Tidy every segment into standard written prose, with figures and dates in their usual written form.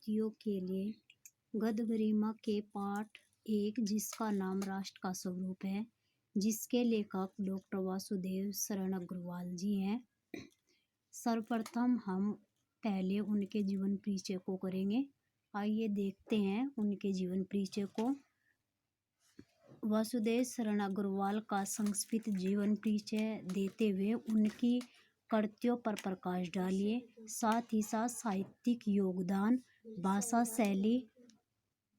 विद्यार्थियों के लिए गद्य गरिमा के पाठ एक, जिसका नाम राष्ट्र का स्वरूप है, जिसके लेखक डॉक्टर वासुदेव शरण अग्रवाल जी हैं। सर्वप्रथम हम पहले उनके जीवन परिचय को करेंगे। आइए देखते हैं उनके जीवन परिचय को। वासुदेव शरण अग्रवाल का संक्षिप्त जीवन परिचय देते हुए उनकी कृतियों पर प्रकाश डालिए। साथ ही साथ साहित्यिक योगदान, भाषा शैली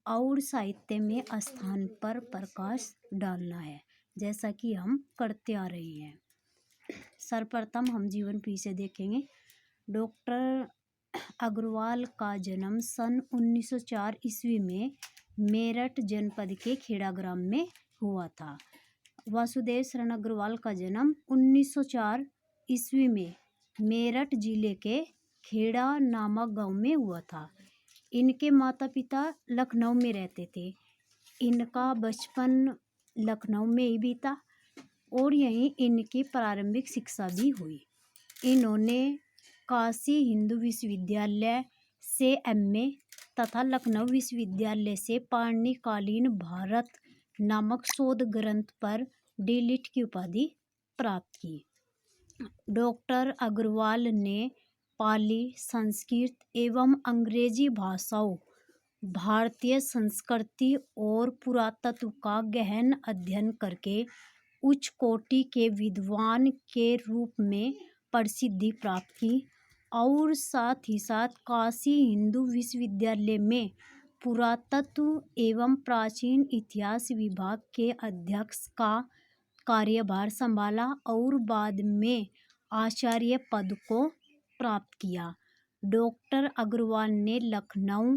और साहित्य में स्थान पर प्रकाश डालना है, जैसा कि हम करते आ रहे हैं। सर्वप्रथम हम जीवन परिचय देखेंगे। डॉक्टर अग्रवाल का जन्म सन 1904 ईस्वी में मेरठ जनपद के खेड़ा ग्राम में हुआ था। वासुदेव शरण अग्रवाल का जन्म 1904 ईस्वी में मेरठ जिले के खेड़ा नामक गांव में हुआ था। इनके माता पिता लखनऊ में रहते थे। इनका बचपन लखनऊ में ही बीता और यहीं इनकी प्रारंभिक शिक्षा भी हुई। इन्होंने काशी हिंदू विश्वविद्यालय से एमए तथा लखनऊ विश्वविद्यालय से पाणिनिकालीन भारत नामक शोध ग्रंथ पर डीलिट की उपाधि प्राप्त की। डॉक्टर अग्रवाल ने पाली, संस्कृत एवं अंग्रेजी भाषाओं, भारतीय संस्कृति और पुरातत्व का गहन अध्ययन करके उच्च कोटि के विद्वान के रूप में प्रसिद्धि प्राप्त की और साथ ही साथ काशी हिंदू विश्वविद्यालय में पुरातत्व एवं प्राचीन इतिहास विभाग के अध्यक्ष का कार्यभार संभाला और बाद में आचार्य पद को प्राप्त किया। डॉक्टर अग्रवाल ने लखनऊ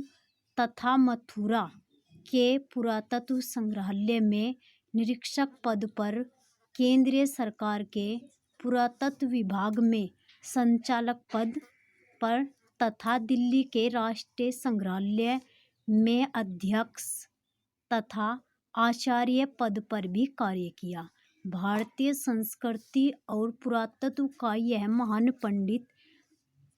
तथा मथुरा के पुरातत्व संग्रहालय में निरीक्षक पद पर, केंद्रीय सरकार के पुरातत्व विभाग में संचालक पद पर तथा दिल्ली के राष्ट्रीय संग्रहालय में अध्यक्ष तथा आचार्य पद पर भी कार्य किया। भारतीय संस्कृति और पुरातत्व का यह महान पंडित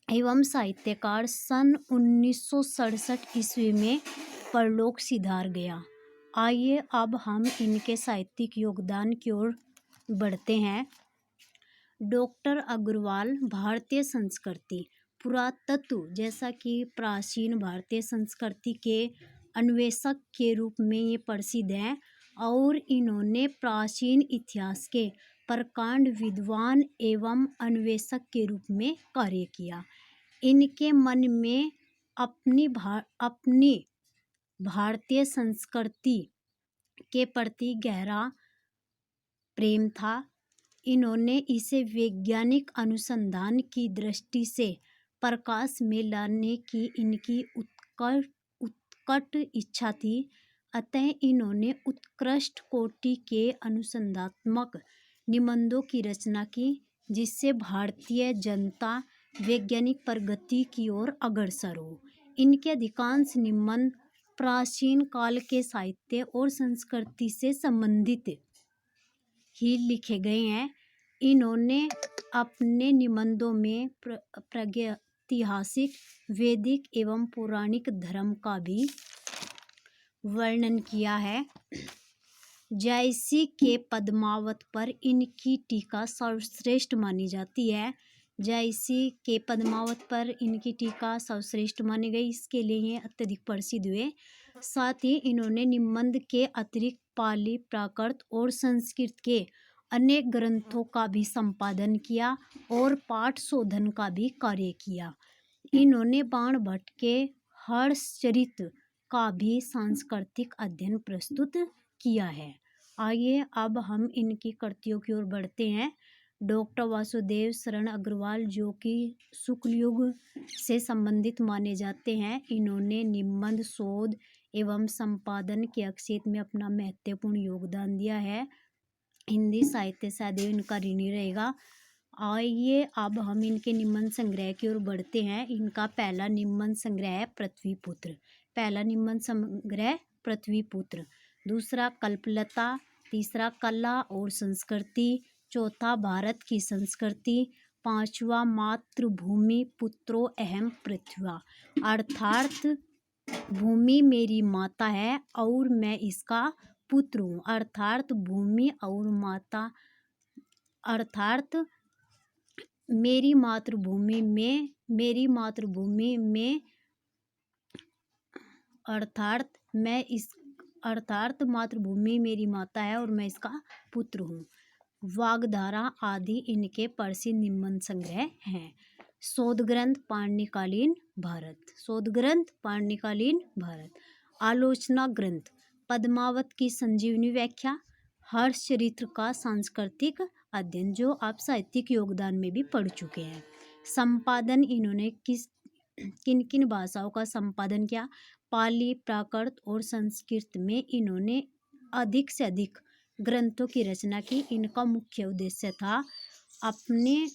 एवं साहित्यकार सन 1967 ईस्वी में परलोक सिधार गया। आइए अब हम इनके साहित्यिक योगदान की ओर बढ़ते हैं। डॉक्टर अग्रवाल भारतीय संस्कृति, पुरातत्व जैसा कि प्राचीन भारतीय संस्कृति के अन्वेषक के रूप में ये प्रसिद्ध हैं और इन्होंने प्राचीन इतिहास के प्रकांड विद्वान एवं अन्वेषक के रूप में कार्य किया। इनके मन में अपनी भारतीय संस्कृति के प्रति गहरा प्रेम था। इन्होंने इसे वैज्ञानिक अनुसंधान की दृष्टि से प्रकाश में लाने की इनकी उत्कट इच्छा थी। अतः इन्होंने उत्कृष्ट कोटि के अनुसंधात्मक निबंधों की रचना की, जिससे भारतीय जनता वैज्ञानिक प्रगति की ओर अग्रसर हो। इनके अधिकांश निबंध प्राचीन काल के साहित्य और संस्कृति से संबंधित ही लिखे गए हैं। इन्होंने अपने निबंधों में प्रागैतिहासिक, वैदिक एवं पौराणिक धर्म का भी वर्णन किया है। जायसी के पद्मावत पर इनकी टीका सर्वश्रेष्ठ मानी जाती है। जायसी के पद्मावत पर इनकी टीका सर्वश्रेष्ठ मानी गई, इसके लिए ये अत्यधिक प्रसिद्ध हुए। साथ ही इन्होंने निबंध के अतिरिक्त पाली, प्राकृत और संस्कृत के अनेक ग्रंथों का भी संपादन किया और पाठ शोधन का भी कार्य किया। इन्होंने बाण भट्ट के हर्षचरित का भी सांस्कृतिक अध्ययन प्रस्तुत किया है। आइए अब हम इनकी कृतियों की ओर बढ़ते हैं। डॉक्टर वासुदेव शरण अग्रवाल, जो कि शुक्ल युग से संबंधित माने जाते हैं, इन्होंने निबंध शोध एवं संपादन के क्षेत्र में अपना महत्वपूर्ण योगदान दिया है। हिंदी साहित्य सदैव इनका ऋणी रहेगा। आइए अब हम इनके निबंध संग्रह की ओर बढ़ते हैं। इनका पहला निबंध संग्रह है पृथ्वीपुत्र। पहला निबंध संग्रह पृथ्वीपुत्र, दूसरा कल्पलता, तीसरा कला और संस्कृति, चौथा भारत की संस्कृति, पांचवा मातृभूमि पुत्रो अहम पृथ्वा, अर्थात भूमि मेरी माता है और मैं इसका पुत्र हूँ। अर्थात भूमि और माता अर्थात मेरी मातृभूमि में अर्थात मातृभूमि मेरी माता है और मैं इसका पुत्र हूँ। वाग्धारा आदि इनके प्रसिद्ध निबंध संग्रह हैं। शोध ग्रंथ पाणिनिकालीन भारत। आलोचना ग्रंथ पद्मावत की संजीवनी व्याख्या, हर्षचरित्र का सांस्कृतिक अध्ययन, जो आप साहित्यिक योगदान में भी पढ़ चुके हैं। संपादन इन्होंने किन किन भाषाओं का संपादन किया? पाली, प्राकृत और संस्कृत में इन्होंने अधिक से अधिक ग्रंथों की रचना की। इनका मुख्य उद्देश्य था अपने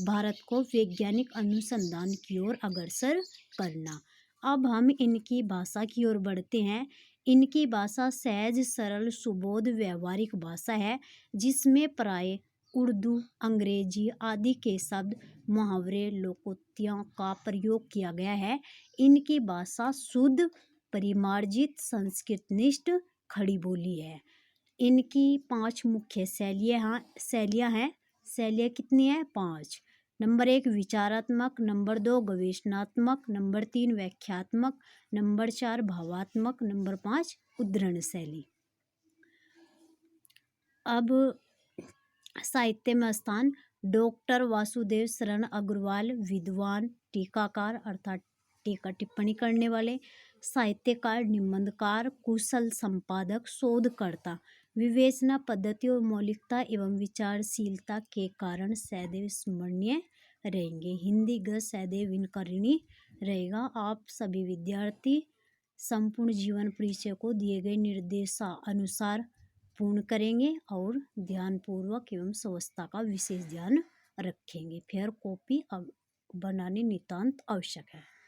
भारत को वैज्ञानिक अनुसंधान की ओर अग्रसर करना। अब हम इनकी भाषा की ओर बढ़ते हैं। इनकी भाषा सहज, सरल, सुबोध, व्यवहारिक भाषा है, जिसमें प्राय उर्दू, अंग्रेजी आदि के शब्द, मुहावरे, लोकोक्तियों का प्रयोग किया गया है। इनकी भाषा शुद्ध, परिमार्जित, संस्कृतनिष्ठ, खड़ी बोली है। इनकी 5 मुख्य शैलियाँ हैं। शैलियाँ कितनी हैं? 5। नंबर 1 विचारात्मक, नंबर 2 गवेषणात्मक, नंबर 3 व्याख्यात्मक, नंबर 4 भावात्मक, नंबर 5 उद्धरण शैली। अब साहित्य में स्थान डॉक्टर वासुदेव शरण अग्रवाल, विद्वान, टीकाकार अर्थात टीका टिप्पणी करने वाले, साहित्यकार, निबंधकार, कुशल संपादक, शोधकर्ता, विवेचना पद्धति और मौलिकता एवं विचारशीलता के कारण सदैव स्मरणीय रहेंगे। हिंदी गद्य सदैव इनका ऋणी रहेगा। आप सभी विद्यार्थी संपूर्ण जीवन परिचय को दिए गए निर्देशानुसार पूर्ण करेंगे और ध्यानपूर्वक एवं स्वच्छता का विशेष ध्यान रखेंगे। फिर कॉपी अब बनानी नितांत आवश्यक है।